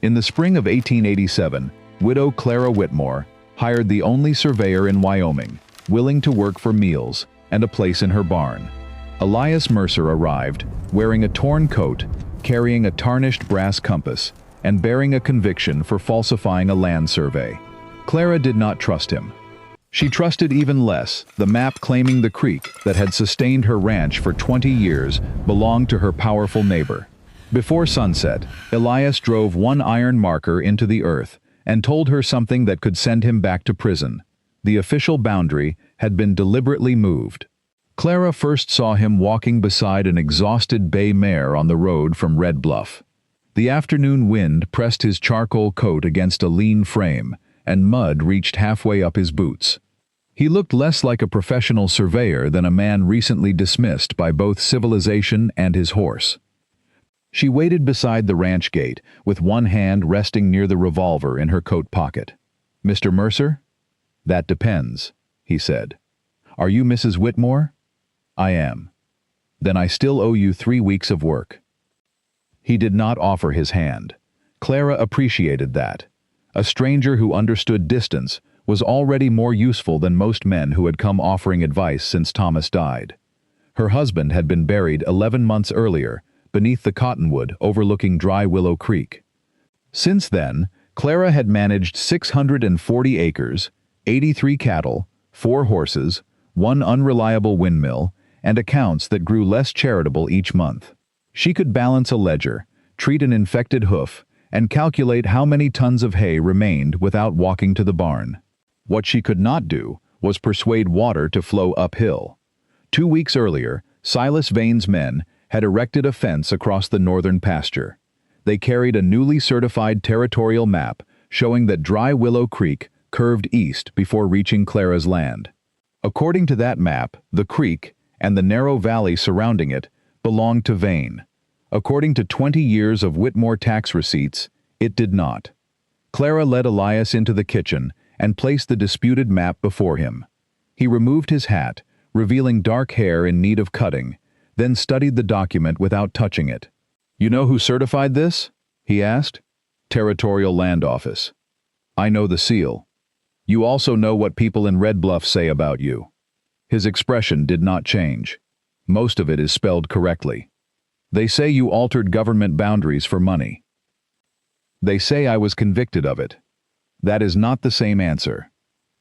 In the spring of 1887, widow Clara Whitmore hired the only surveyor in Wyoming, willing to work for meals and a place in her barn. Elias Mercer arrived, wearing a torn coat, carrying a tarnished brass compass, and bearing a conviction for falsifying a land survey. Clara did not trust him. She trusted even less the map claiming the creek that had sustained her ranch for 20 years belonged to her powerful neighbor. Before sunset, Elias drove one iron marker into the earth and told her something that could send him back to prison. The official boundary had been deliberately moved. Clara first saw him walking beside an exhausted bay mare on the road from Red Bluff. The afternoon wind pressed his charcoal coat against a lean frame, and mud reached halfway up his boots. He looked less like a professional surveyor than a man recently dismissed by both civilization and his horse. She waited beside the ranch gate, with one hand resting near the revolver in her coat pocket. "Mr. Mercer?" "That depends," he said. "Are you Mrs. Whitmore?" "I am." "Then I still owe you 3 weeks of work." He did not offer his hand. Clara appreciated that. A stranger who understood distance was already more useful than most men who had come offering advice since Thomas died. Her husband had been buried 11 months earlier, beneath the cottonwood overlooking Dry Willow Creek. Since then, Clara had managed 640 acres, 83 cattle, 4 horses, 1 unreliable windmill, and accounts that grew less charitable each month. She could balance a ledger, treat an infected hoof, and calculate how many tons of hay remained without walking to the barn. What she could not do was persuade water to flow uphill. 2 weeks earlier, Silas Vane's men had erected a fence across the northern pasture. They carried a newly certified territorial map showing that Dry Willow Creek curved east before reaching Clara's land. According to that map, the creek, and the narrow valley surrounding it, belonged to Vane. According to 20 years of Whitmore tax receipts, it did not. Clara led Elias into the kitchen and placed the disputed map before him. He removed his hat, revealing dark hair in need of cutting, then studied the document without touching it. "You know who certified this?" he asked. "Territorial Land Office." "I know the seal. You also know what people in Red Bluff say about you." His expression did not change. "Most of it is spelled correctly. They say you altered government boundaries for money." "They say I was convicted of it." "That is not the same answer."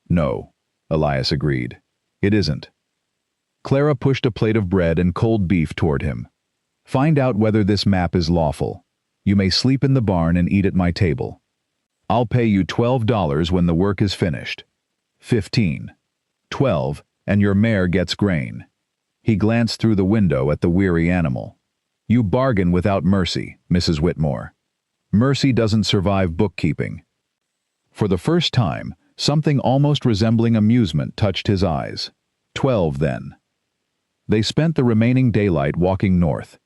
"No," Elias agreed. "It isn't." Clara pushed a plate of bread and cold beef toward him. "Find out whether this map is lawful. You may sleep in the barn and eat at my table. I'll pay you $12 when the work is finished." 15. 12, and your mare gets grain." He glanced through the window at the weary animal. "You bargain without mercy, Mrs. Whitmore. Mercy doesn't survive bookkeeping." For the first time, something almost resembling amusement touched his eyes. 12, then. They spent the remaining daylight walking north.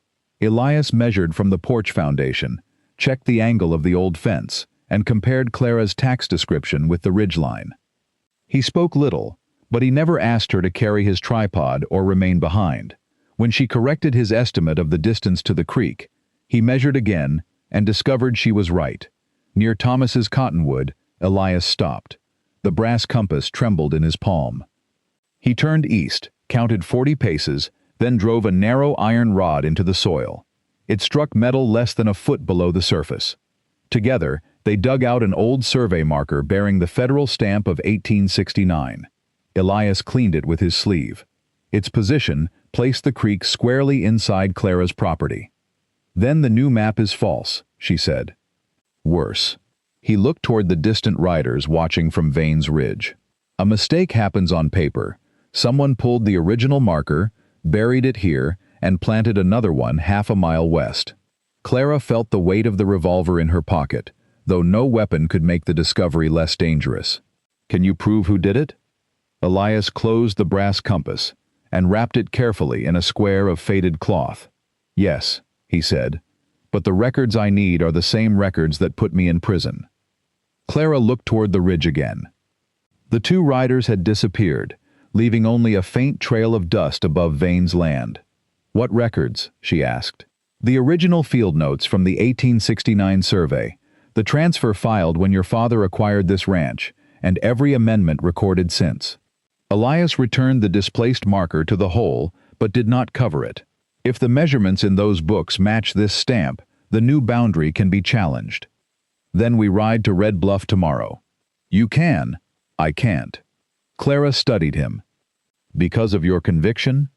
Elias measured from the porch foundation, checked the angle of the old fence, and compared Clara's tax description with the ridgeline. He spoke little, but he never asked her to carry his tripod or remain behind. When she corrected his estimate of the distance to the creek, he measured again and discovered she was right. Near Thomas's cottonwood, Elias stopped. The brass compass trembled in his palm. He turned east, counted 40 paces, then drove a narrow iron rod into the soil. It struck metal less than a foot below the surface. Together, they dug out an old survey marker bearing the federal stamp of 1869. Elias cleaned it with his sleeve. Its position placed the creek squarely inside Clara's property. "Then the new map is false," she said. "Worse." He looked toward the distant riders watching from Vane's Ridge. "A mistake happens on paper. Someone pulled the original marker, buried it here, and planted another one half a mile west." Clara felt the weight of the revolver in her pocket, though no weapon could make the discovery less dangerous. "Can you prove who did it?" Elias closed the brass compass and wrapped it carefully in a square of faded cloth. "Yes," he said, "but the records I need are the same records that put me in prison." Clara looked toward the ridge again. The 2 riders had disappeared, leaving only a faint trail of dust above Vane's land. "What records?" she asked. "The original field notes from the 1869 survey, The transfer filed when your father acquired this ranch, and every amendment recorded since. Elias returned the displaced marker to the hole, but did not cover it. If the measurements in those books match this stamp, the new boundary can be challenged. Then we ride to Red Bluff tomorrow. You can. I can't. Clara studied him. Because of your conviction?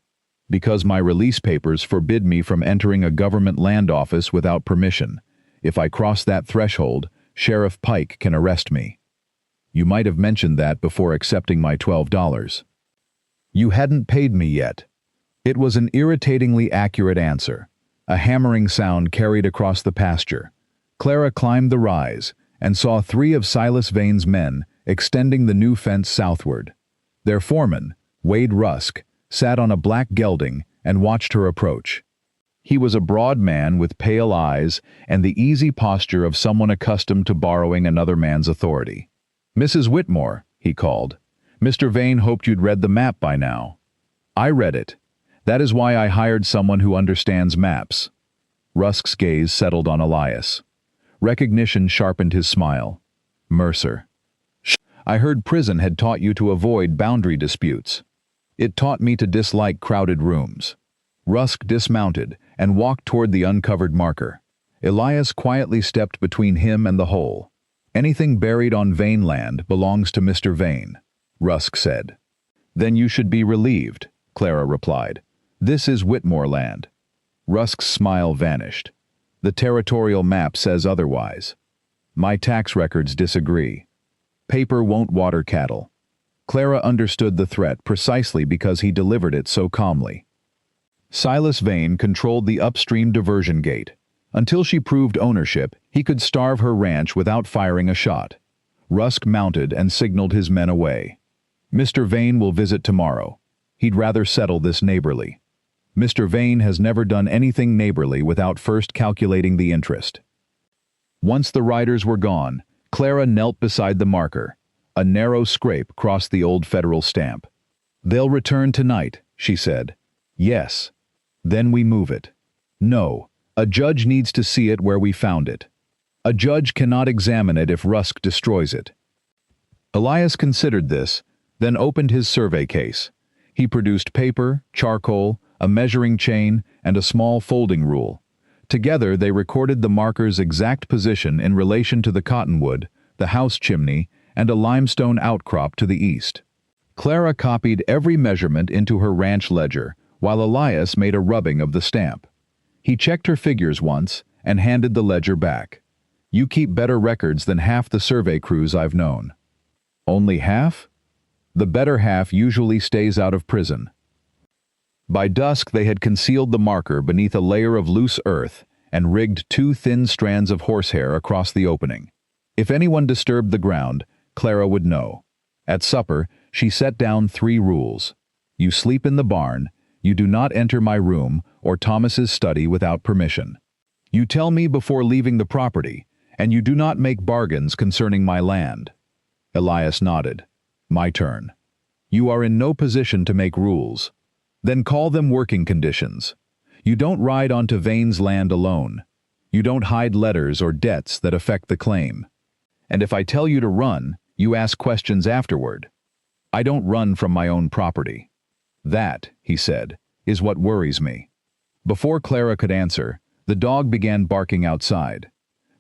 Because my release papers forbid me from entering a government land office without permission. If I cross that threshold, Sheriff Pike can arrest me. You might have mentioned that before accepting my $12. You hadn't paid me yet. It was an irritatingly accurate answer. A hammering sound carried across the pasture. Clara climbed the rise and saw 3 of Silas Vane's men extending the new fence southward. Their foreman, Wade Rusk, sat on a black gelding and watched her approach. He was a broad man with pale eyes and the easy posture of someone accustomed to borrowing another man's authority. "Mrs. Whitmore," he called. "Mr. Vane hoped you'd read the map by now." "I read it. That is why I hired someone who understands maps." Rusk's gaze settled on Elias. Recognition sharpened his smile. "Mercer. I heard prison had taught you to avoid boundary disputes. It taught me to dislike crowded rooms." Rusk dismounted and walked toward the uncovered marker. Elias quietly stepped between him and the hole. "Anything buried on Vane land belongs to Mr. Vane," Rusk said. "Then you should be relieved," Clara replied. "This is Whitmore land." Rusk's smile vanished. "The territorial map says otherwise. My tax records disagree. Paper won't water cattle." Clara understood the threat precisely because he delivered it so calmly. Silas Vane controlled the upstream diversion gate. Until she proved ownership, he could starve her ranch without firing a shot. Rusk mounted and signaled his men away. "Mr. Vane will visit tomorrow. He'd rather settle this neighborly." Mr. Vane has never done anything neighborly without first calculating the interest. Once the riders were gone, Clara knelt beside the marker. A narrow scrape crossed the old federal stamp. "They'll return tonight," she said. "Yes. Then we move it." "No. A judge needs to see it where we found it. A judge cannot examine it if Rusk destroys it." Elias considered this, then opened his survey case. He produced paper, charcoal, a measuring chain, and a small folding rule. Together they recorded the marker's exact position in relation to the cottonwood, the house chimney, and a limestone outcrop to the east. Clara copied every measurement into her ranch ledger, while Elias made a rubbing of the stamp. He checked her figures once and handed the ledger back. "You keep better records than half the survey crews I've known." "Only half?" "The better half usually stays out of prison." By dusk they had concealed the marker beneath a layer of loose earth and rigged 2 thin strands of horsehair across the opening. If anyone disturbed the ground, Clara would know. At supper, she set down 3 rules. You sleep in the barn, you do not enter my room or Thomas's study without permission. You tell me before leaving the property, and you do not make bargains concerning my land. Elias nodded. My turn. You are in no position to make rules. Then call them working conditions. You don't ride onto Vane's land alone. You don't hide letters or debts that affect the claim. And if I tell you to run, you ask questions afterward. I don't run from my own property. That, he said, is what worries me. Before Clara could answer, the dog began barking outside.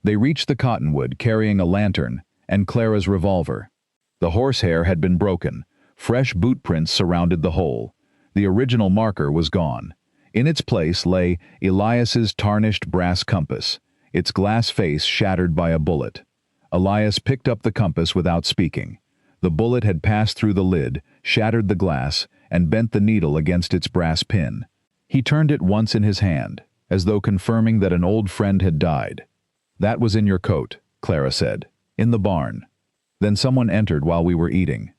They reached the cottonwood carrying a lantern and Clara's revolver. The horsehair had been broken. Fresh boot prints surrounded the hole. The original marker was gone. In its place lay Elias's tarnished brass compass, its glass face shattered by a bullet. Elias picked up the compass without speaking. The bullet had passed through the lid, shattered the glass, and bent the needle against its brass pin. He turned it once in his hand, as though confirming that an old friend had died. That was in your coat, Clara said. In the barn. Then someone entered while we were eating.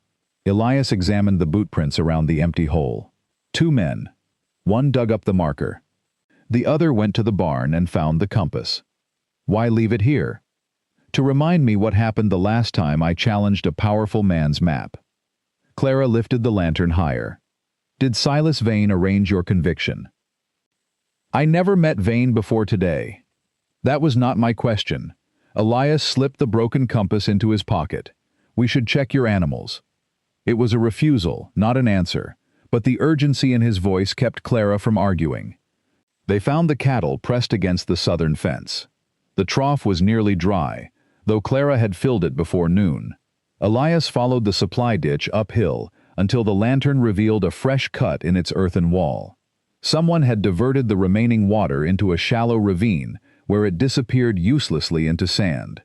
Elias examined the boot prints around the empty hole. 2 men. One dug up the marker. The other went to the barn and found the compass. Why leave it here? To remind me what happened the last time I challenged a powerful man's map. Clara lifted the lantern higher. Did Silas Vane arrange your conviction? I never met Vane before today. That was not my question. Elias slipped the broken compass into his pocket. "We should check your animals." It was a refusal, not an answer, but the urgency in his voice kept Clara from arguing. They found the cattle pressed against the southern fence. The trough was nearly dry, though Clara had filled it before noon. Elias followed the supply ditch uphill until the lantern revealed a fresh cut in its earthen wall. Someone had diverted the remaining water into a shallow ravine where it disappeared uselessly into sand.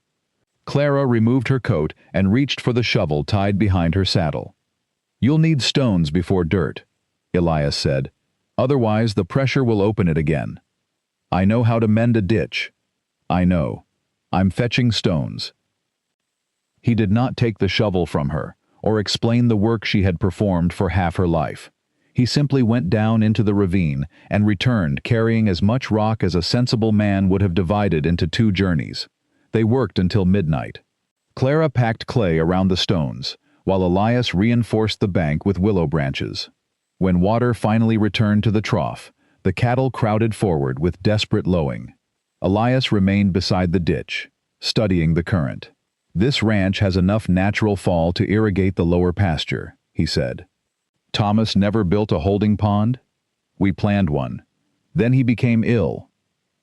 Clara removed her coat and reached for the shovel tied behind her saddle. "You'll need stones before dirt," Elias said. "Otherwise the pressure will open it again." "I know how to mend a ditch." "I know. I'm fetching stones." He did not take the shovel from her, or explain the work she had performed for half her life. He simply went down into the ravine and returned carrying as much rock as a sensible man would have divided into 2 journeys. They worked until midnight. Clara packed clay around the stones, while Elias reinforced the bank with willow branches. When water finally returned to the trough, the cattle crowded forward with desperate lowing. Elias remained beside the ditch, studying the current. "This ranch has enough natural fall to irrigate the lower pasture," he said. "Thomas never built a holding pond?" "We planned one. Then he became ill."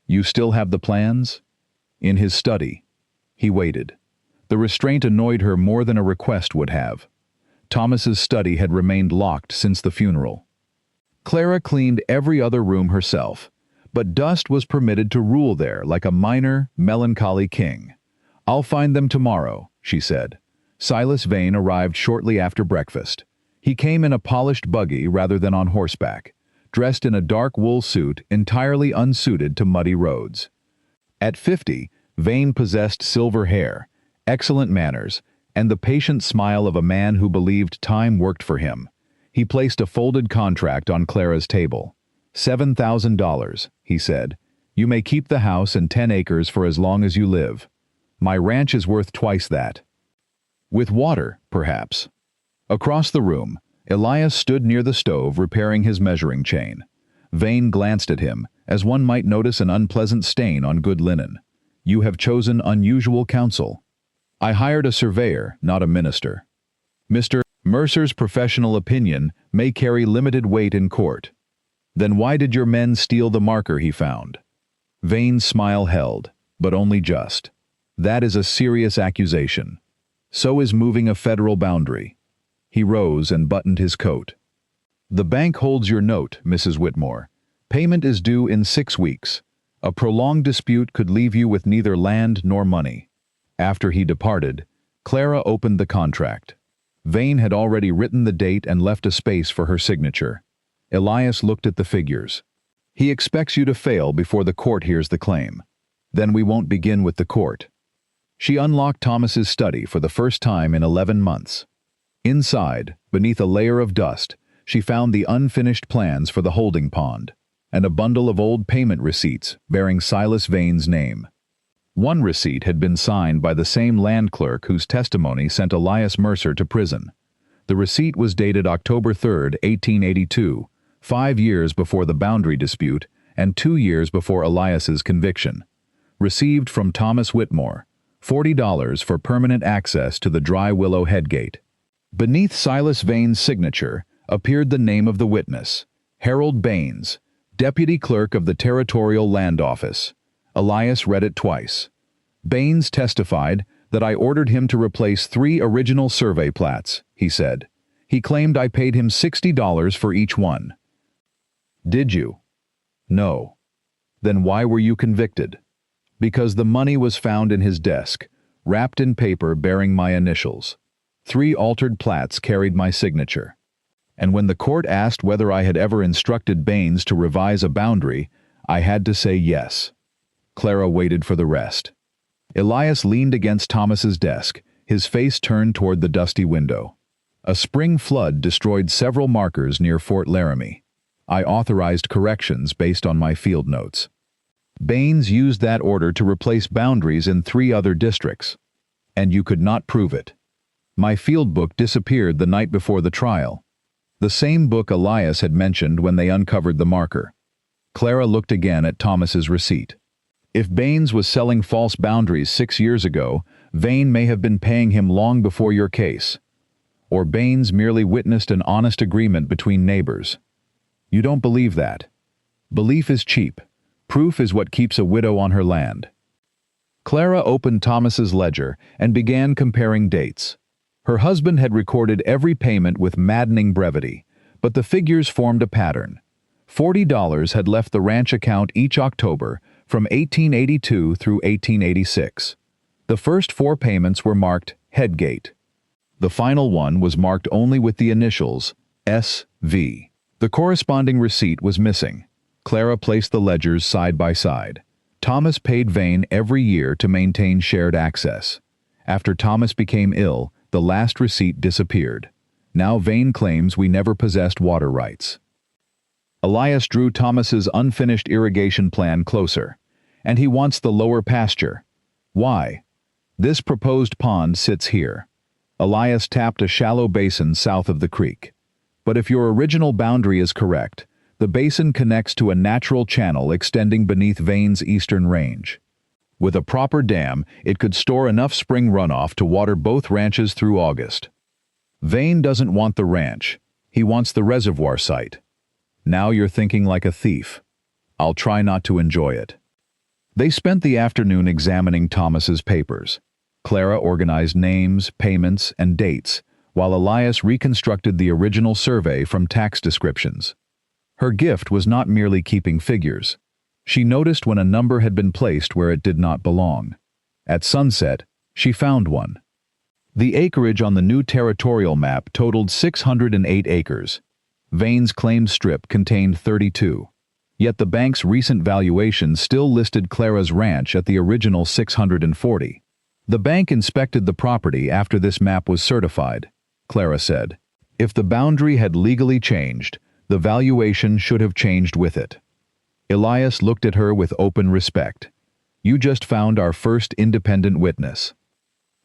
"You still have the plans?" "In his study." He waited. The restraint annoyed her more than a request would have. Thomas's study had remained locked since the funeral. Clara cleaned every other room herself, but dust was permitted to rule there like a minor, melancholy king. "I'll find them tomorrow," she said. Silas Vane arrived shortly after breakfast. He came in a polished buggy rather than on horseback, dressed in a dark wool suit entirely unsuited to muddy roads. At 50, Vane possessed silver hair, excellent manners, and the patient smile of a man who believed time worked for him. He placed a folded contract on Clara's table. $7,000, he said. "You may keep the house and 10 acres for as long as you live. My ranch is worth twice that." With water, perhaps. Across the room, Elias stood near the stove repairing his measuring chain. Vane glanced at him, as one might notice an unpleasant stain on good linen. "You have chosen unusual counsel." "I hired a surveyor, not a minister." "Mr. Mercer's professional opinion may carry limited weight in court." "Then why did your men steal the marker he found?" Vane's smile held, but only just. "That is a serious accusation. So is moving a federal boundary." He rose and buttoned his coat. "The bank holds your note, Mrs. Whitmore. Payment is due in 6 weeks. A prolonged dispute could leave you with neither land nor money." After he departed, Clara opened the contract. Vane had already written the date and left a space for her signature. Elias looked at the figures. "He expects you to fail before the court hears the claim. Then we won't begin with the court." She unlocked Thomas's study for the first time in 11 months. Inside, beneath a layer of dust, she found the unfinished plans for the holding pond, and a bundle of old payment receipts bearing Silas Vane's name. One receipt had been signed by the same land clerk whose testimony sent Elias Mercer to prison. The receipt was dated October 3, 1882, 5 years before the boundary dispute and 2 years before Elias's conviction. Received from Thomas Whitmore, $40 for permanent access to the Dry Willow Headgate. Beneath Silas Vane's signature appeared the name of the witness, Harold Baines, Deputy Clerk of the Territorial Land Office. Elias read it twice. "Baines testified that I ordered him to replace 3 original survey plats," he said. "He claimed I paid him $60 for each one." "Did you?" "No." "Then why were you convicted?" "Because the money was found in his desk, wrapped in paper bearing my initials. 3 altered plats carried my signature. And when the court asked whether I had ever instructed Baines to revise a boundary, I had to say yes." Clara waited for the rest. Elias leaned against Thomas's desk, his face turned toward the dusty window. "A spring flood destroyed several markers near Fort Laramie. I authorized corrections based on my field notes. Baines used that order to replace boundaries in 3 other districts. And you could not prove it. My field book disappeared the night before the trial. The same book Elias had mentioned when they uncovered the marker." Clara looked again at Thomas's receipt. If Baines was selling false boundaries 6 years ago, Vane may have been paying him long before your case. Or Baines merely witnessed an honest agreement between neighbors. You don't believe that. Belief is cheap. Proof is what keeps a widow on her land. Clara opened Thomas's ledger and began comparing dates. Her husband had recorded every payment with maddening brevity, but the figures formed a pattern. $40 had left the ranch account each October from 1882 through 1886. The first 4 payments were marked Headgate. The final one was marked only with the initials SV. The corresponding receipt was missing. Clara placed the ledgers side by side. Thomas paid Vane every year to maintain shared access. After Thomas became ill, the last receipt disappeared. Now Vane claims we never possessed water rights. Elias drew Thomas's unfinished irrigation plan closer, and he wants the lower pasture. Why? This proposed pond sits here. Elias tapped a shallow basin south of the creek. But if your original boundary is correct, the basin connects to a natural channel extending beneath Vane's eastern range. With a proper dam, it could store enough spring runoff to water both ranches through August. Vane doesn't want the ranch. He wants the reservoir site. Now you're thinking like a thief. I'll try not to enjoy it. They spent the afternoon examining Thomas's papers. Clara organized names, payments, and dates, while Elias reconstructed the original survey from tax descriptions. Her gift was not merely keeping figures. She noticed when a number had been placed where it did not belong. At sunset, she found one. The acreage on the new territorial map totaled 608 acres. Vane's claimed strip contained 32. Yet the bank's recent valuation still listed Clara's ranch at the original 640. The bank inspected the property after this map was certified, Clara said. If the boundary had legally changed, the valuation should have changed with it. Elias looked at her with open respect. You just found our first independent witness.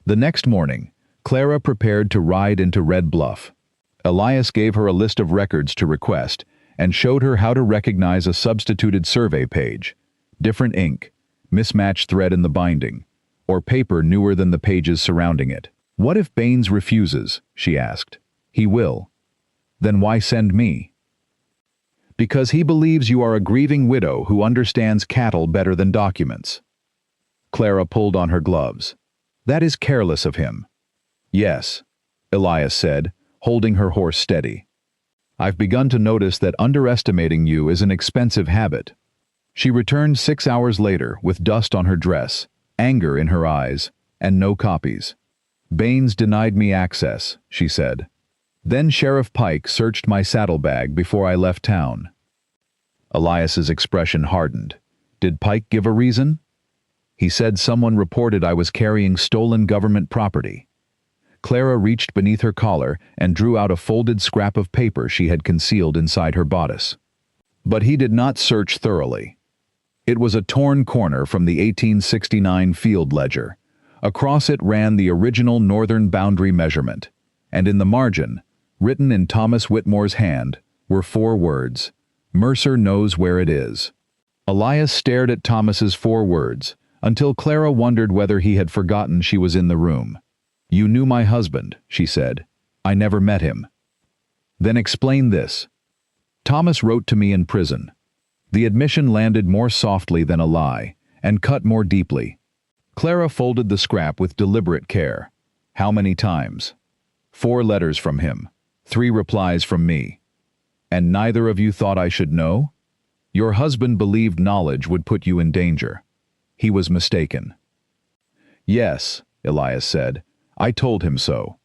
The next morning, Clara prepared to ride into Red Bluff. Elias gave her a list of records to request and showed her how to recognize a substituted survey page, different ink, mismatched thread in the binding, or paper newer than the pages surrounding it. What if Baines refuses? She asked. He will. Then why send me? Because he believes you are a grieving widow who understands cattle better than documents. Clara pulled on her gloves. That is careless of him. Yes, Elias said, holding her horse steady. I've begun to notice that underestimating you is an expensive habit. She returned 6 hours later with dust on her dress, anger in her eyes, and no copies. Baines denied me access, she said. Then Sheriff Pike searched my saddlebag before I left town. Elias's expression hardened. Did Pike give a reason? He said someone reported I was carrying stolen government property. Clara reached beneath her collar and drew out a folded scrap of paper she had concealed inside her bodice. But he did not search thoroughly. It was a torn corner from the 1869 field ledger. Across it ran the original northern boundary measurement, and in the margin, written in Thomas Whitmore's hand, were 4 words, Mercer knows where it is. Elias stared at Thomas's 4 words, until Clara wondered whether he had forgotten she was in the room. You knew my husband, she said. I never met him. Then explain this. Thomas wrote to me in prison. The admission landed more softly than a lie, and cut more deeply. Clara folded the scrap with deliberate care. How many times? 4 letters from him, 3 replies from me. And neither of you thought I should know? Your husband believed knowledge would put you in danger. He was mistaken. Yes, Elias said. I told him so.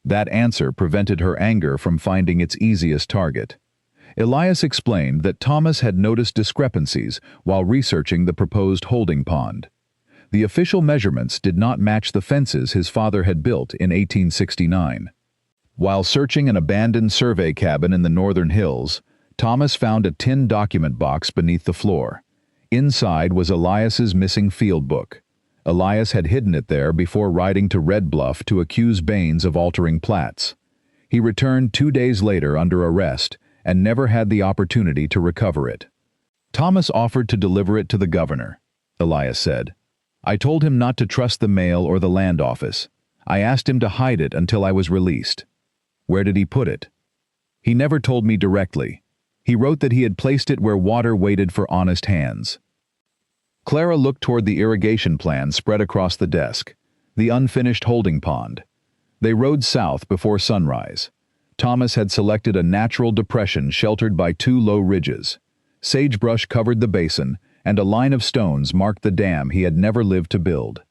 That answer prevented her anger from finding its easiest target. Elias explained that Thomas had noticed discrepancies while researching the proposed holding pond. The official measurements did not match the fences his father had built in 1869. While searching an abandoned survey cabin in the northern hills, Thomas found a tin document box beneath the floor. Inside was Elias's missing field book. Elias had hidden it there before riding to Red Bluff to accuse Baines of altering plats. He returned 2 days later under arrest and never had the opportunity to recover it. Thomas offered to deliver it to the governor. Elias said. "I told him not to trust the mail or the land office. I asked him to hide it until I was released." "Where did he put it?" "He never told me directly. He wrote that he had placed it where water waited for honest hands." Clara looked toward the irrigation plan spread across the desk, the unfinished holding pond. They rode south before sunrise. Thomas had selected a natural depression sheltered by two low ridges. Sagebrush covered the basin, and a line of stones marked the dam he had never lived to build.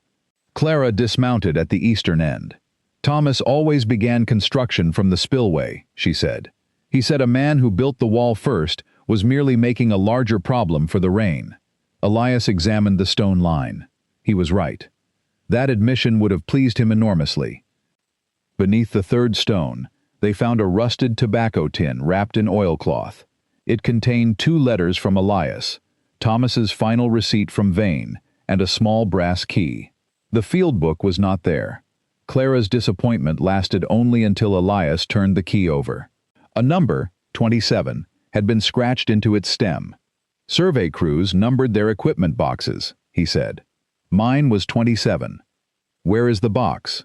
Clara dismounted at the eastern end. "Thomas always began construction from the spillway," she said. "He said a man who built the wall first was merely making a larger problem for the rain." Elias examined the stone line. He was right. That admission would have pleased him enormously. Beneath the third stone, they found a rusted tobacco tin wrapped in oilcloth. It contained 2 letters from Elias, Thomas's final receipt from Vane, and a small brass key. The field book was not there. Clara's disappointment lasted only until Elias turned the key over. A number, 27, had been scratched into its stem. "Survey crews numbered their equipment boxes," he said. "Mine was 27. "Where is the box?"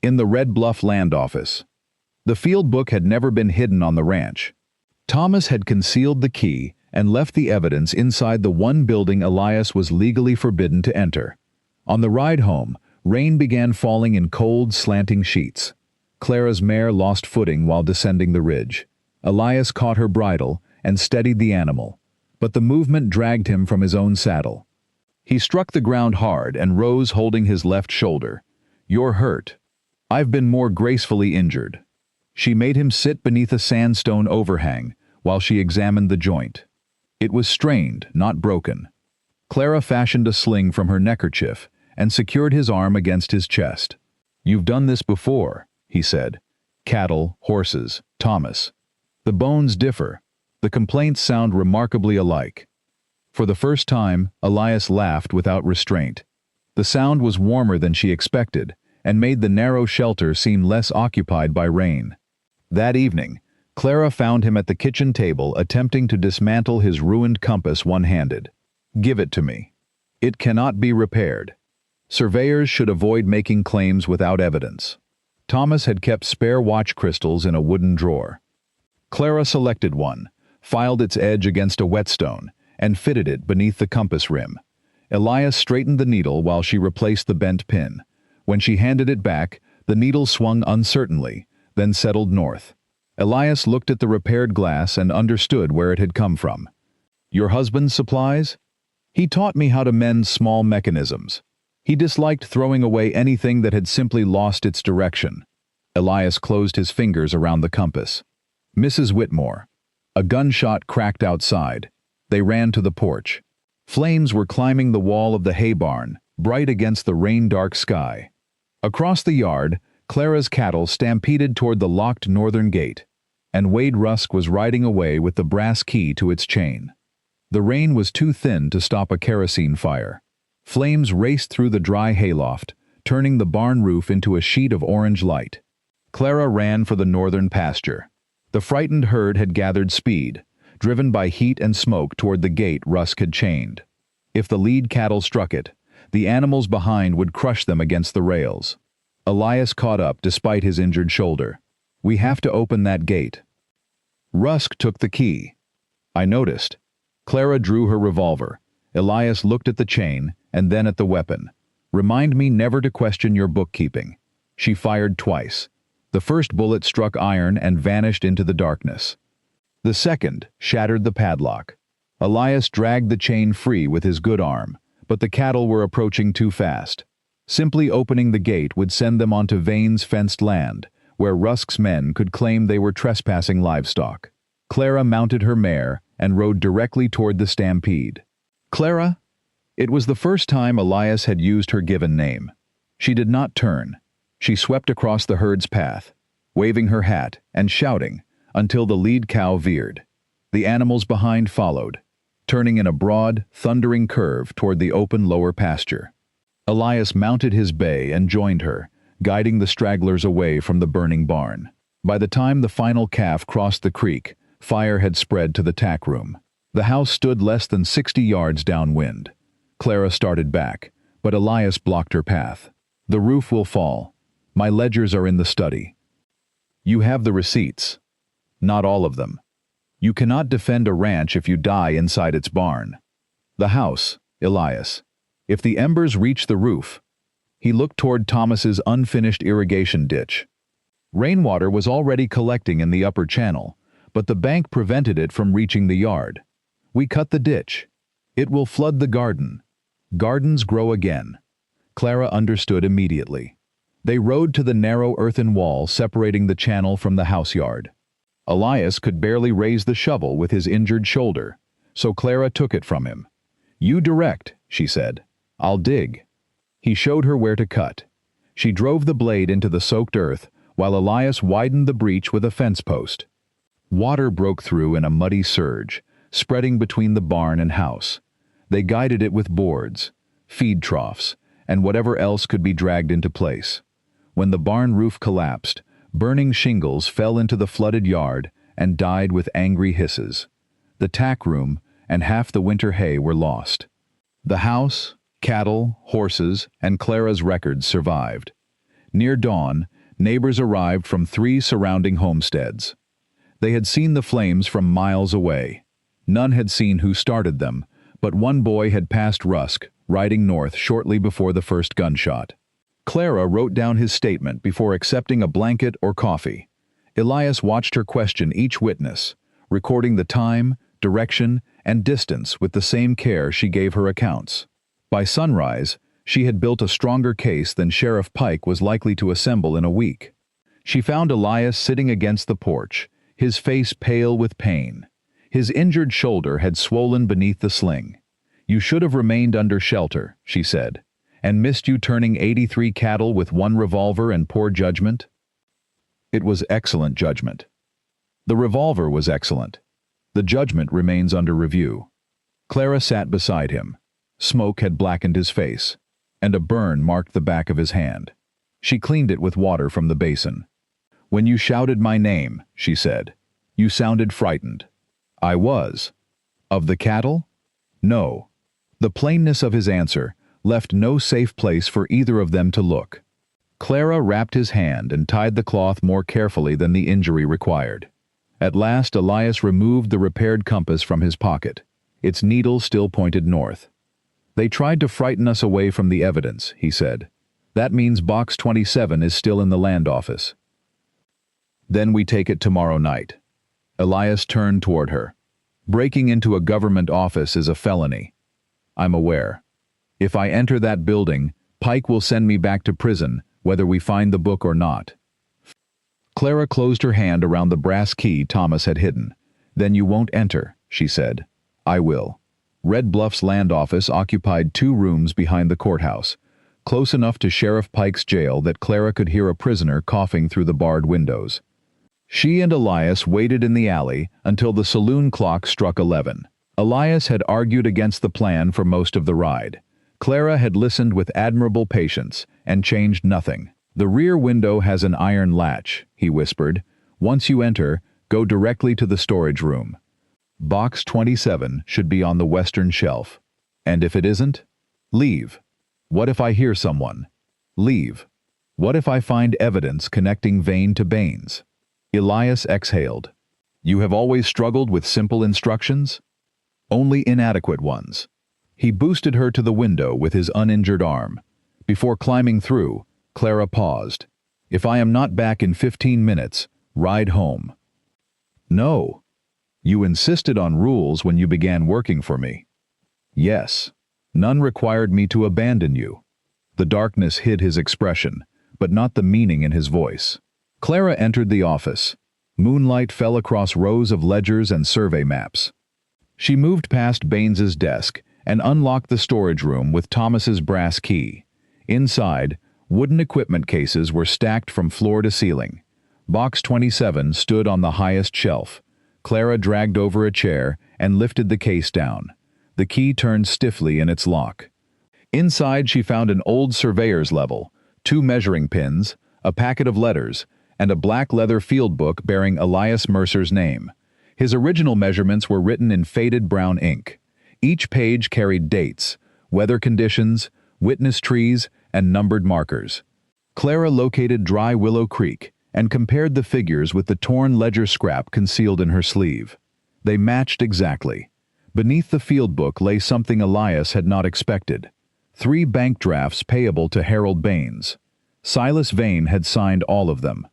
"In the Red Bluff land office." The field book had never been hidden on the ranch. Thomas had concealed the key and left the evidence inside the one building Elias was legally forbidden to enter. On the ride home, rain began falling in cold, slanting sheets. Clara's mare lost footing while descending the ridge. Elias caught her bridle and steadied the animal, but the movement dragged him from his own saddle. He struck the ground hard and rose holding his left shoulder. "You're hurt." "I've been more gracefully injured." She made him sit beneath a sandstone overhang while she examined the joint. It was strained, not broken. Clara fashioned a sling from her neckerchief and secured his arm against his chest. "You've done this before," he said. "Cattle, horses, Thomas. The bones differ. The complaints sound remarkably alike." For the first time, Elias laughed without restraint. The sound was warmer than she expected and made the narrow shelter seem less occupied by rain. That evening, Clara found him at the kitchen table attempting to dismantle his ruined compass one-handed. "Give it to me." "It cannot be repaired." Surveyors should avoid making claims without evidence. Thomas had kept spare watch crystals in a wooden drawer. Clara selected one, filed its edge against a whetstone, and fitted it beneath the compass rim. Elias straightened the needle while she replaced the bent pin. When she handed it back, the needle swung uncertainly, then settled north. Elias looked at the repaired glass and understood where it had come from. "Your husband's supplies?" "He taught me how to mend small mechanisms. He disliked throwing away anything that had simply lost its direction." Elias closed his fingers around the compass. "Mrs. Whitmore." A gunshot cracked outside. They ran to the porch. Flames were climbing the wall of the hay barn, bright against the rain-dark sky. Across the yard, Clara's cattle stampeded toward the locked northern gate, and Wade Rusk was riding away with the brass key to its chain. The rain was too thin to stop a kerosene fire. Flames raced through the dry hayloft, turning the barn roof into a sheet of orange light. Clara ran for the northern pasture. The frightened herd had gathered speed, driven by heat and smoke toward the gate Rusk had chained. If the lead cattle struck it, the animals behind would crush them against the rails. Elias caught up despite his injured shoulder. "We have to open that gate." Rusk took the key. "I noticed." Clara drew her revolver. Elias looked at the chain and then at the weapon. "Remind me never to question your bookkeeping." She fired twice. The first bullet struck iron and vanished into the darkness. The second shattered the padlock. Elias dragged the chain free with his good arm, but the cattle were approaching too fast. Simply opening the gate would send them onto Vane's fenced land, where Rusk's men could claim they were trespassing livestock. Clara mounted her mare and rode directly toward the stampede. "Clara?" It was the first time Elias had used her given name. She did not turn. She swept across the herd's path, waving her hat and shouting until the lead cow veered. The animals behind followed, turning in a broad, thundering curve toward the open lower pasture. Elias mounted his bay and joined her, guiding the stragglers away from the burning barn. By the time the final calf crossed the creek, fire had spread to the tack room. The house stood less than 60 yards downwind. Clara started back, but Elias blocked her path. "The roof will fall. My ledgers are in the study." "You have the receipts." "Not all of them. You cannot defend a ranch if you die inside its barn." "The house, Elias. If the embers reach the roof." He looked toward Thomas's unfinished irrigation ditch. Rainwater was already collecting in the upper channel, but the bank prevented it from reaching the yard. "We cut the ditch. It will flood the garden. Gardens grow again." Clara understood immediately. They rode to the narrow earthen wall separating the channel from the house yard. Elias could barely raise the shovel with his injured shoulder, so Clara took it from him. "You direct," she said. "I'll dig." He showed her where to cut. She drove the blade into the soaked earth, while Elias widened the breach with a fence post. Water broke through in a muddy surge, spreading between the barn and house. They guided it with boards, feed troughs, and whatever else could be dragged into place. When the barn roof collapsed, burning shingles fell into the flooded yard and died with angry hisses. The tack room and half the winter hay were lost. The house, cattle, horses, and Clara's records survived. Near dawn, neighbors arrived from 3 surrounding homesteads. They had seen the flames from miles away. None had seen who started them, but one boy had passed Rusk, riding north shortly before the first gunshot. Clara wrote down his statement before accepting a blanket or coffee. Elias watched her question each witness, recording the time, direction, and distance with the same care she gave her accounts. By sunrise, she had built a stronger case than Sheriff Pike was likely to assemble in a week. She found Elias sitting against the porch, his face pale with pain. His injured shoulder had swollen beneath the sling. "You should have remained under shelter," she said, "and missed you turning 83 cattle with 1 revolver and poor judgment." "It was excellent judgment. The revolver was excellent. The judgment remains under review." Clara sat beside him. Smoke had blackened his face, and a burn marked the back of his hand. She cleaned it with water from the basin. "When you shouted my name," she said, "you sounded frightened." "I was." "Of the cattle?" "No." The plainness of his answer left no safe place for either of them to look. Clara wrapped his hand and tied the cloth more carefully than the injury required. At last Elias removed the repaired compass from his pocket. Its needle still pointed north. "They tried to frighten us away from the evidence," he said. "That means Box 27 is still in the land office." "Then we take it tomorrow night." Elias turned toward her. "Breaking into a government office is a felony." "I'm aware. If I enter that building, Pike will send me back to prison, whether we find the book or not." Clara closed her hand around the brass key Thomas had hidden. "Then you won't enter," she said. "I will." Red Bluff's land office occupied 2 rooms behind the courthouse, close enough to Sheriff Pike's jail that Clara could hear a prisoner coughing through the barred windows. She and Elias waited in the alley until the saloon clock struck 11. Elias had argued against the plan for most of the ride. Clara had listened with admirable patience and changed nothing. "The rear window has an iron latch," he whispered. "Once you enter, go directly to the storage room. Box 27 should be on the western shelf. And if it isn't, leave. What if I hear someone? Leave. What if I find evidence connecting Vane to Baines?" Elias exhaled. "You have always struggled with simple instructions?" "Only inadequate ones." He boosted her to the window with his uninjured arm. Before climbing through, Clara paused. "If I am not back in 15 minutes, ride home." "No. You insisted on rules when you began working for me." "Yes. None required me to abandon you." The darkness hid his expression, but not the meaning in his voice. Clara entered the office. Moonlight fell across rows of ledgers and survey maps. She moved past Baines's desk and unlocked the storage room with Thomas's brass key. Inside, wooden equipment cases were stacked from floor to ceiling. Box 27 stood on the highest shelf. Clara dragged over a chair and lifted the case down. The key turned stiffly in its lock. Inside she found an old surveyor's level, 2 measuring pins, a packet of letters, and a black leather field book bearing Elias Mercer's name. His original measurements were written in faded brown ink. Each page carried dates, weather conditions, witness trees, and numbered markers. Clara located Dry Willow Creek and compared the figures with the torn ledger scrap concealed in her sleeve. They matched exactly. Beneath the field book lay something Elias had not expected: 3 bank drafts payable to Harold Baines. Silas Vane had signed all of them.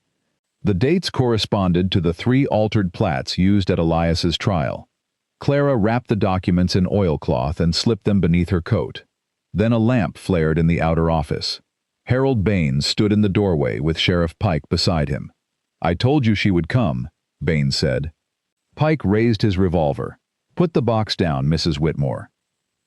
The dates corresponded to the 3 altered plats used at Elias's trial. Clara wrapped the documents in oilcloth and slipped them beneath her coat. Then a lamp flared in the outer office. Harold Baines stood in the doorway with Sheriff Pike beside him. "I told you she would come," Baines said. Pike raised his revolver. "Put the box down, Mrs. Whitmore."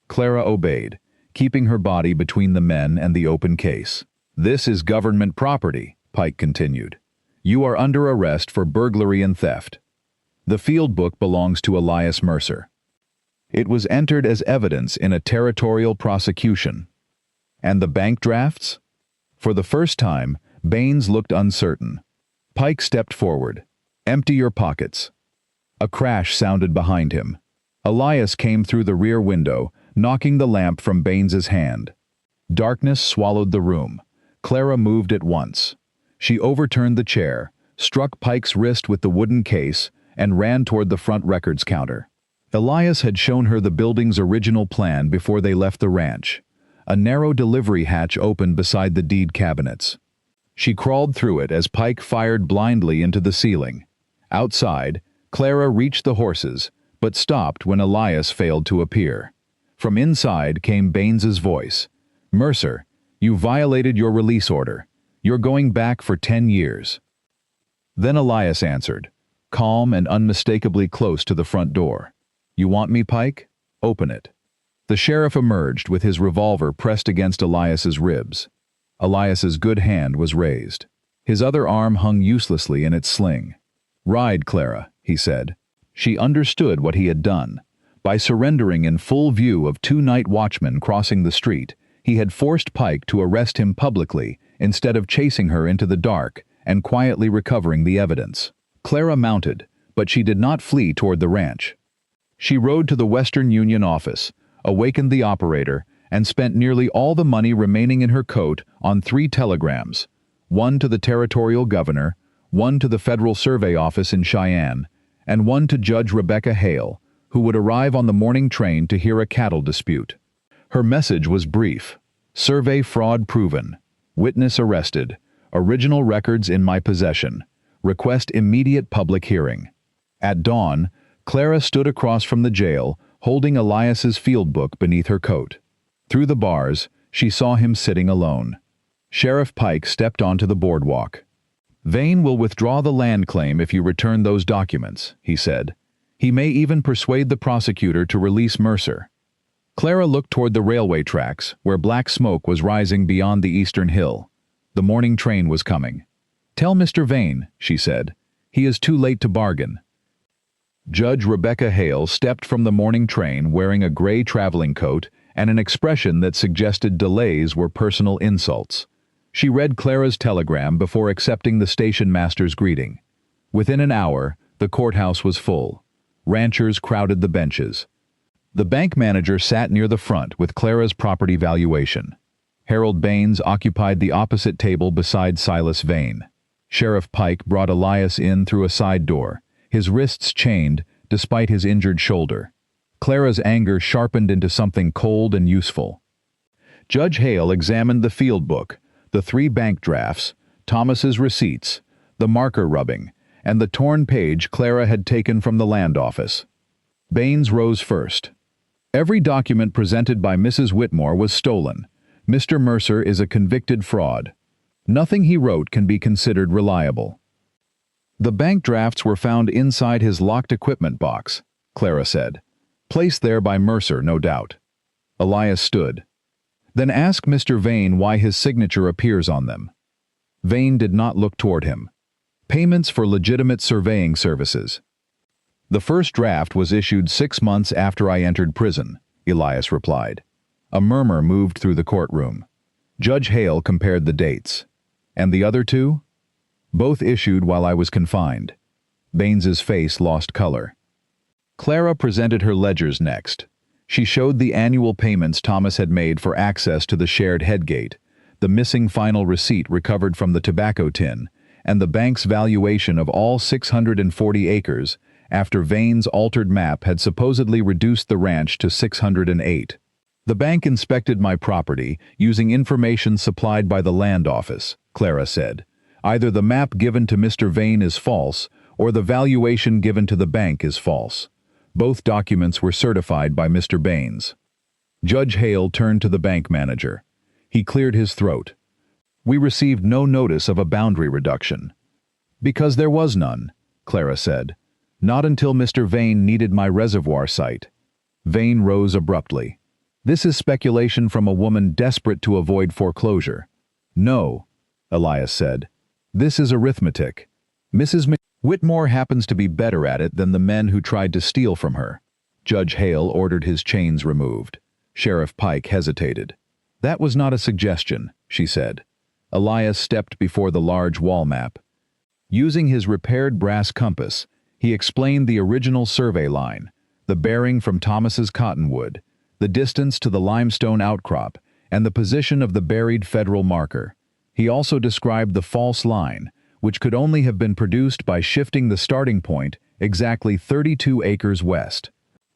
Clara obeyed, keeping her body between the men and the open case. "This is government property," Pike continued. "You are under arrest for burglary and theft. The field book belongs to Elias Mercer. It was entered as evidence in a territorial prosecution." "And the bank drafts?" For the first time, Baines looked uncertain. Pike stepped forward. "Empty your pockets." A crash sounded behind him. Elias came through the rear window, knocking the lamp from Baines's hand. Darkness swallowed the room. Clara moved at once. She overturned the chair, struck Pike's wrist with the wooden case, and ran toward the front records counter. Elias had shown her the building's original plan before they left the ranch. A narrow delivery hatch opened beside the deed cabinets. She crawled through it as Pike fired blindly into the ceiling. Outside, Clara reached the horses, but stopped when Elias failed to appear. From inside came Baines's voice. "Mercer, you violated your release order. You're going back for 10 years. Then Elias answered, calm and unmistakably close to the front door. "You want me, Pike? Open it." The sheriff emerged with his revolver pressed against Elias's ribs. Elias's good hand was raised. His other arm hung uselessly in its sling. "Ride, Clara," he said. She understood what he had done. By surrendering in full view of 2 night watchmen crossing the street, he had forced Pike to arrest him publicly instead of chasing her into the dark and quietly recovering the evidence. Clara mounted, but she did not flee toward the ranch. She rode to the Western Union office, awakened the operator, and spent nearly all the money remaining in her coat on 3 telegrams, one to the territorial governor, one to the Federal Survey Office in Cheyenne, and one to Judge Rebecca Hale, who would arrive on the morning train to hear a cattle dispute. Her message was brief: survey fraud proven, witness arrested, original records in my possession, request immediate public hearing. At dawn, Clara stood across from the jail, holding Elias's field book beneath her coat. Through the bars, she saw him sitting alone. Sheriff Pike stepped onto the boardwalk. "Vane will withdraw the land claim if you return those documents," he said. "He may even persuade the prosecutor to release Mercer." Clara looked toward the railway tracks, where black smoke was rising beyond the eastern hill. The morning train was coming. "Tell Mr. Vane," she said. "He is too late to bargain." Judge Rebecca Hale stepped from the morning train wearing a gray traveling coat and an expression that suggested delays were personal insults. She read Clara's telegram before accepting the station master's greeting. Within an hour, the courthouse was full. Ranchers crowded the benches. The bank manager sat near the front with Clara's property valuation. Harold Baines occupied the opposite table beside Silas Vane. Sheriff Pike brought Elias in through a side door, his wrists chained despite his injured shoulder. Clara's anger sharpened into something cold and useful. Judge Hale examined the field book, the 3 bank drafts, Thomas's receipts, the marker rubbing, and the torn page Clara had taken from the land office. Baines rose first. "Every document presented by Mrs. Whitmore was stolen. Mr. Mercer is a convicted fraud. Nothing he wrote can be considered reliable." "The bank drafts were found inside his locked equipment box," Clara said. "Placed there by Mercer, no doubt." Elias stood. "Then ask Mr. Vane why his signature appears on them." Vane did not look toward him. "Payments for legitimate surveying services." "The first draft was issued 6 months after I entered prison," Elias replied. A murmur moved through the courtroom. Judge Hale compared the dates. "And the other 2? "Both issued while I was confined." Baines's face lost color. Clara presented her ledgers next. She showed the annual payments Thomas had made for access to the shared headgate, the missing final receipt recovered from the tobacco tin, and the bank's valuation of all 640 acres after Vane's altered map had supposedly reduced the ranch to 608. The bank inspected my property using information supplied by the land office, Clara said. Either the map given to Mr. Vane is false, or the valuation given to the bank is false. Both documents were certified by Mr. Baines. Judge Hale turned to the bank manager. He cleared his throat. We received no notice of a boundary reduction. Because there was none, Clara said. Not until Mr. Vane needed my reservoir site. Vane rose abruptly. This is speculation from a woman desperate to avoid foreclosure. No, Elias said. This is arithmetic. Mrs. Whitmore happens to be better at it than the men who tried to steal from her. Judge Hale ordered his chains removed. Sheriff Pike hesitated. That was not a suggestion, she said. Elias stepped before the large wall map. Using his repaired brass compass, he explained the original survey line, the bearing from Thomas's cottonwood, the distance to the limestone outcrop, and the position of the buried federal marker. He also described the false line, which could only have been produced by shifting the starting point exactly 32 acres west.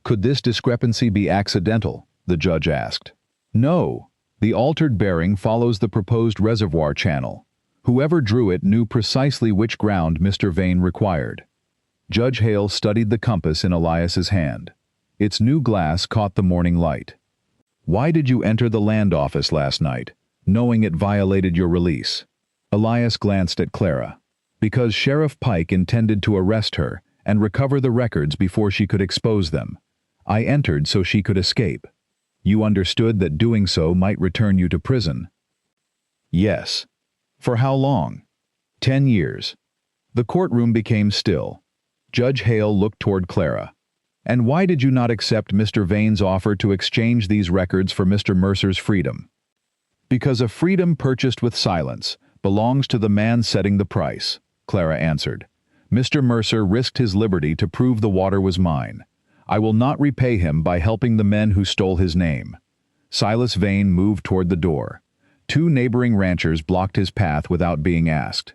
Could this discrepancy be accidental? The judge asked. No. The altered bearing follows the proposed reservoir channel. Whoever drew it knew precisely which ground Mr. Vane required. Judge Hale studied the compass in Elias's hand. Its new glass caught the morning light. Why did you enter the land office last night, knowing it violated your release? Elias glanced at Clara. Because Sheriff Pike intended to arrest her and recover the records before she could expose them. I entered so she could escape. You understood that doing so might return you to prison. Yes. For how long? 10 years. The courtroom became still. Judge Hale looked toward Clara. And why did you not accept Mr. Vane's offer to exchange these records for Mr. Mercer's freedom? Because a freedom purchased with silence belongs to the man setting the price, Clara answered. Mr. Mercer risked his liberty to prove the water was mine. I will not repay him by helping the men who stole his name. Silas Vane moved toward the door. 2 neighboring ranchers blocked his path without being asked.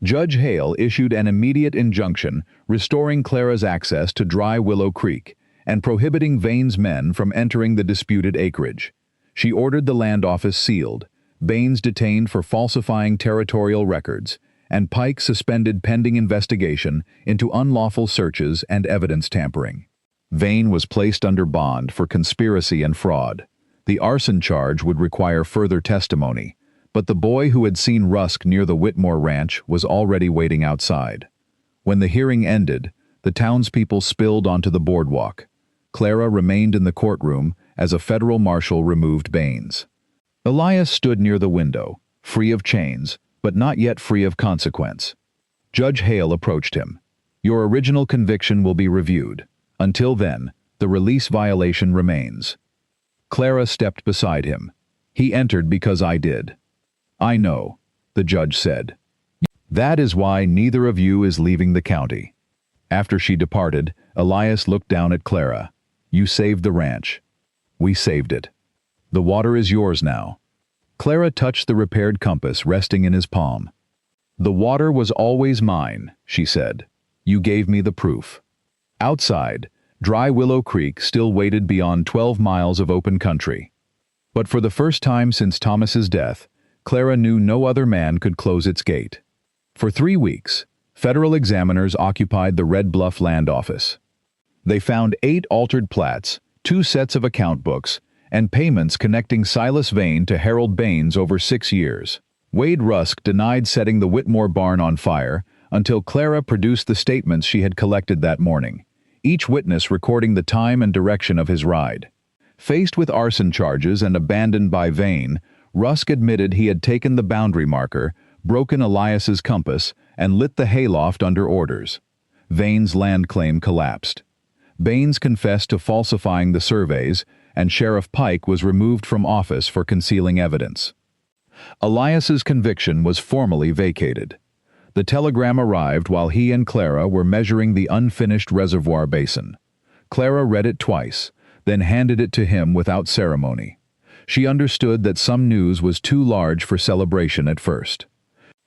Judge Hale issued an immediate injunction restoring Clara's access to Dry Willow Creek and prohibiting Vane's men from entering the disputed acreage. She ordered the land office sealed, Baines detained for falsifying territorial records, and Pike suspended pending investigation into unlawful searches and evidence tampering. Vane was placed under bond for conspiracy and fraud. The arson charge would require further testimony, but the boy who had seen Rusk near the Whitmore ranch was already waiting outside. When the hearing ended, the townspeople spilled onto the boardwalk. Clara remained in the courtroom as a federal marshal removed Baines. Elias stood near the window, free of chains, but not yet free of consequence. Judge Hale approached him. Your original conviction will be reviewed. Until then, the release violation remains. Clara stepped beside him. He entered because I did. I know, the judge said. That is why neither of you is leaving the county. After she departed, Elias looked down at Clara. You saved the ranch. We saved it. The water is yours now. Clara touched the repaired compass resting in his palm. The water was always mine, she said. You gave me the proof. Outside, Dry Willow Creek still waited beyond 12 miles of open country. But for the first time since Thomas's death, Clara knew no other man could close its gate. For 3 weeks, federal examiners occupied the Red Bluff land office. They found 8 altered plats, 2 sets of account books, and payments connecting Silas Vane to Harold Baines over 6 years. Wade Rusk denied setting the Whitmore barn on fire until Clara produced the statements she had collected that morning, each witness recording the time and direction of his ride. Faced with arson charges and abandoned by Vane, Rusk admitted he had taken the boundary marker, broken Elias's compass, and lit the hayloft under orders. Vane's land claim collapsed. Baines confessed to falsifying the surveys, and Sheriff Pike was removed from office for concealing evidence. Elias's conviction was formally vacated. The telegram arrived while he and Clara were measuring the unfinished reservoir basin. Clara read it twice, then handed it to him without ceremony. She understood that some news was too large for celebration at first.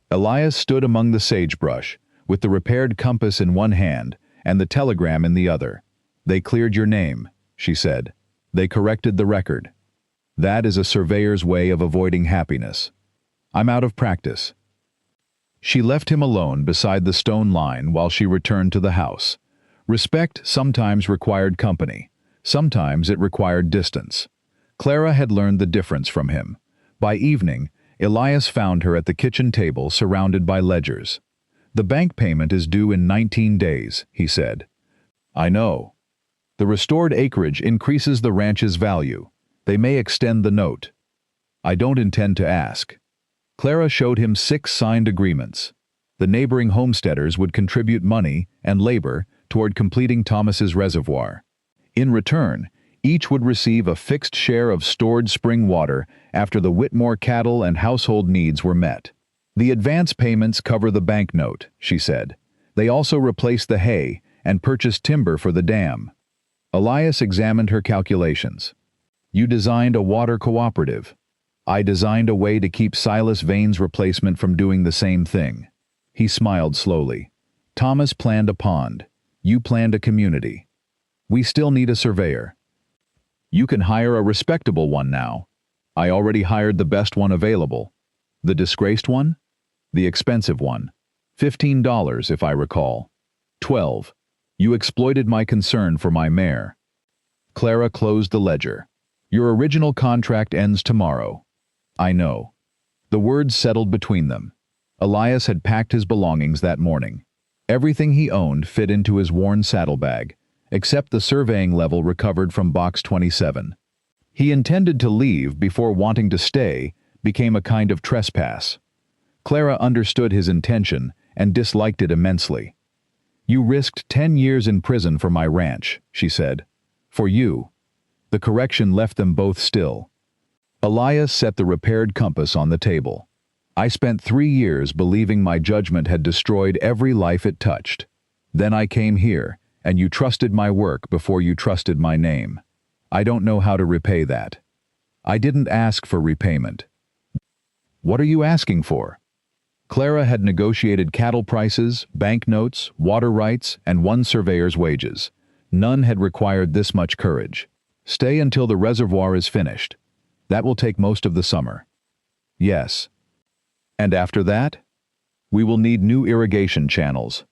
Elias stood among the sagebrush, with the repaired compass in one hand and the telegram in the other. "They cleared your name," she said. "They corrected the record. That is a surveyor's way of avoiding happiness. I'm out of practice." She left him alone beside the stone line while she returned to the house. Respect sometimes required company. Sometimes it required distance. Clara had learned the difference from him. By evening, Elias found her at the kitchen table surrounded by ledgers. "The bank payment is due in 19 days, he said. "I know. The restored acreage increases the ranch's value. They may extend the note." "I don't intend to ask." Clara showed him 6 signed agreements. The neighboring homesteaders would contribute money and labor toward completing Thomas's reservoir. In return, each would receive a fixed share of stored spring water after the Whitmore cattle and household needs were met. "The advance payments cover the bank note," she said. "They also replace the hay and purchase timber for the dam." Elias examined her calculations. "You designed a water cooperative. I designed a way to keep Silas Vane's replacement from doing the same thing." He smiled slowly. "Thomas planned a pond. You planned a community. We still need a surveyor. You can hire a respectable one now. I already hired the best one available." "The disgraced one?" "The expensive one. $15, if I recall. 12. You exploited my concern for my mare." Clara closed the ledger. "Your original contract ends tomorrow." "I know." The words settled between them. Elias had packed his belongings that morning. Everything he owned fit into his worn saddlebag, except the surveying level recovered from Box 27. He intended to leave before wanting to stay became a kind of trespass. Clara understood his intention and disliked it immensely. "You risked 10 years in prison for my ranch," she said. "For you." The correction left them both still. Elias set the repaired compass on the table. "I spent 3 years believing my judgment had destroyed every life it touched. Then I came here, and you trusted my work before you trusted my name. I don't know how to repay that. I didn't ask for repayment." "What are you asking for?" Clara had negotiated cattle prices, bank notes, water rights, and 1 surveyor's wages. None had required this much courage. "Stay until the reservoir is finished. That will take most of the summer." "Yes." "And after that?" "We will need new irrigation channels.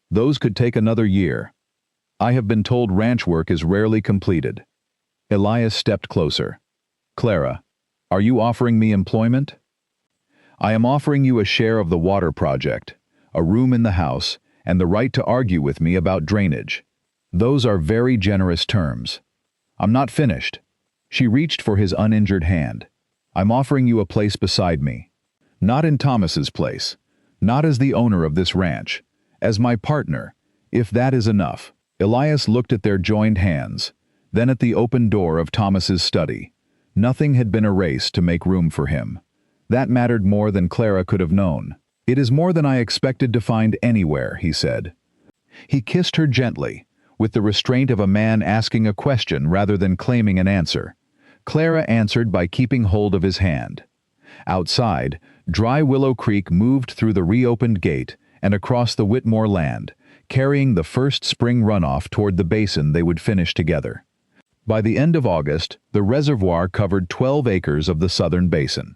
Those could take another year. I have been told ranch work is rarely completed." Elias stepped closer. "Clara, are you offering me employment?" "I am offering you a share of the water project, a room in the house, and the right to argue with me about drainage. Those are very generous terms." "I'm not finished." She reached for his uninjured hand. "I'm offering you a place beside me. Not in Thomas's place. Not as the owner of this ranch. As my partner, if that is enough." Elias looked at their joined hands, then at the open door of Thomas's study. Nothing had been erased to make room for him. That mattered more than Clara could have known. "It is more than I expected to find anywhere," he said. He kissed her gently, with the restraint of a man asking a question rather than claiming an answer. Clara answered by keeping hold of his hand. Outside, Dry Willow Creek moved through the reopened gate and across the Whitmore land, carrying the first spring runoff toward the basin they would finish together. By the end of August, the reservoir covered 12 acres of the southern basin.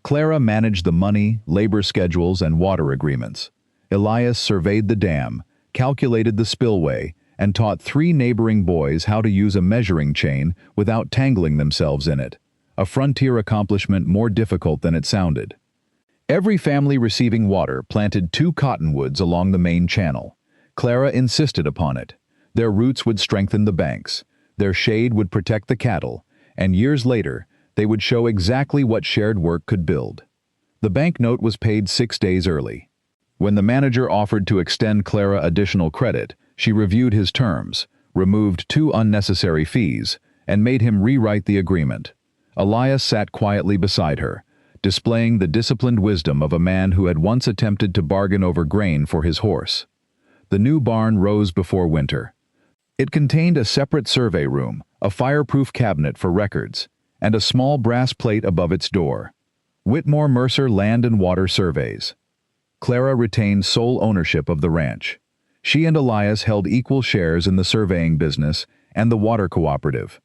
Clara managed the money, labor schedules, and water agreements. Elias surveyed the dam, calculated the spillway, and taught 3 neighboring boys how to use a measuring chain without tangling themselves in it, a frontier accomplishment more difficult than it sounded. Every family receiving water planted 2 cottonwoods along the main channel. Clara insisted upon it. Their roots would strengthen the banks, their shade would protect the cattle, and years later, they would show exactly what shared work could build. The banknote was paid 6 days early. When the manager offered to extend Clara additional credit, she reviewed his terms, removed 2 unnecessary fees, and made him rewrite the agreement. Elias sat quietly beside her, displaying the disciplined wisdom of a man who had once attempted to bargain over grain for his horse. The new barn rose before winter. It contained a separate survey room, a fireproof cabinet for records, and a small brass plate above its door. Whitmore Mercer Land and Water Surveys. Clara retained sole ownership of the ranch. She and Elias held equal shares in the surveying business and the water cooperative.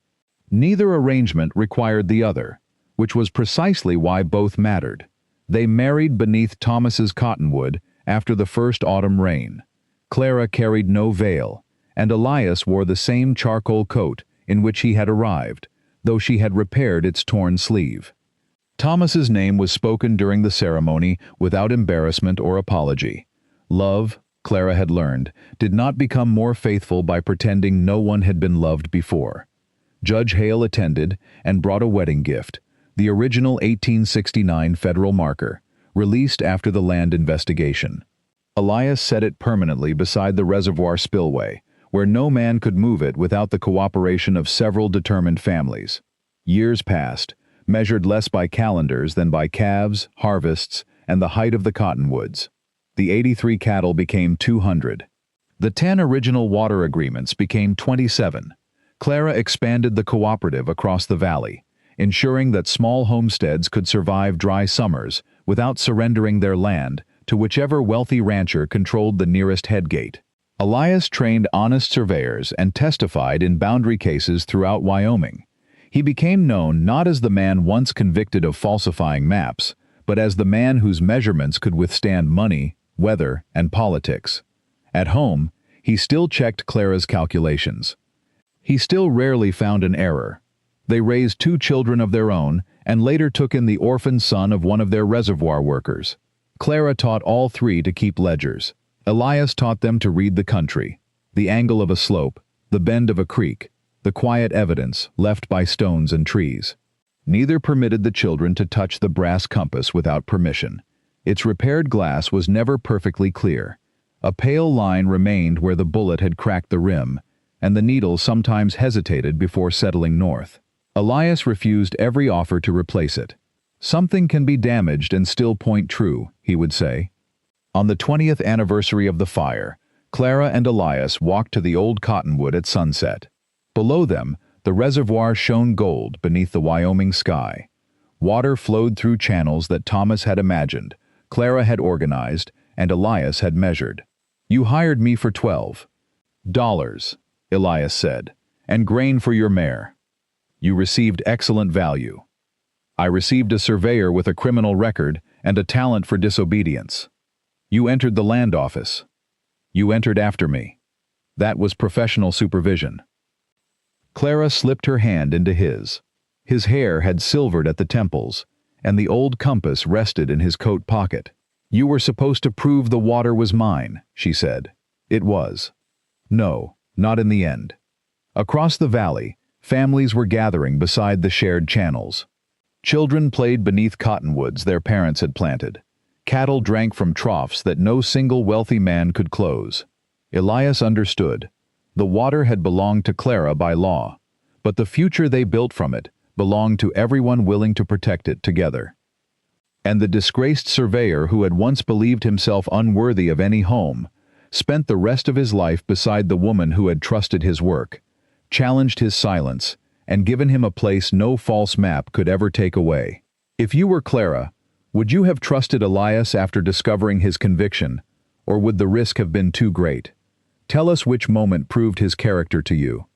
Neither arrangement required the other, which was precisely why both mattered. They married beneath Thomas's cottonwood after the first autumn rain. Clara carried no veil, and Elias wore the same charcoal coat in which he had arrived, though she had repaired its torn sleeve. Thomas's name was spoken during the ceremony without embarrassment or apology. Love, Clara had learned, did not become more faithful by pretending no one had been loved before. Judge Hale attended and brought a wedding gift, the original 1869 federal marker, released after the land investigation. Elias set it permanently beside the reservoir spillway, where no man could move it without the cooperation of several determined families. Years passed, measured less by calendars than by calves, harvests, and the height of the cottonwoods. The 83 cattle became 200. The 10 original water agreements became 27. Clara expanded the cooperative across the valley, ensuring that small homesteads could survive dry summers without surrendering their land to whichever wealthy rancher controlled the nearest headgate. Elias trained honest surveyors and testified in boundary cases throughout Wyoming. He became known not as the man once convicted of falsifying maps, but as the man whose measurements could withstand money, weather, and politics. At home, he still checked Clara's calculations. He still rarely found an error. They raised 2 children of their own and later took in the orphan son of one of their reservoir workers. Clara taught all 3 to keep ledgers. Elias taught them to read the country, the angle of a slope, the bend of a creek, the quiet evidence left by stones and trees. Neither permitted the children to touch the brass compass without permission. Its repaired glass was never perfectly clear. A pale line remained where the bullet had cracked the rim, and the needle sometimes hesitated before settling north. Elias refused every offer to replace it. "Something can be damaged and still point true," he would say. On the 20th anniversary of the fire, Clara and Elias walked to the old cottonwood at sunset. Below them, the reservoir shone gold beneath the Wyoming sky. Water flowed through channels that Thomas had imagined, Clara had organized, and Elias had measured. "You hired me for $12, Elias said, "and grain for your mare. You received excellent value. I received a surveyor with a criminal record and a talent for disobedience. You entered the land office. You entered after me. That was professional supervision." Clara slipped her hand into his. His hair had silvered at the temples, and the old compass rested in his coat pocket. "You were supposed to prove the water was mine," she said. "It was." "No, not in the end." Across the valley, families were gathering beside the shared channels. Children played beneath cottonwoods their parents had planted. Cattle drank from troughs that no single wealthy man could close. Elias understood. The water had belonged to Clara by law, but the future they built from it belonged to everyone willing to protect it together. And the disgraced surveyor who had once believed himself unworthy of any home spent the rest of his life beside the woman who had trusted his work, challenged his silence, and given him a place no false map could ever take away. If you were Clara, would you have trusted Elias after discovering his conviction, or would the risk have been too great? Tell us which moment proved his character to you.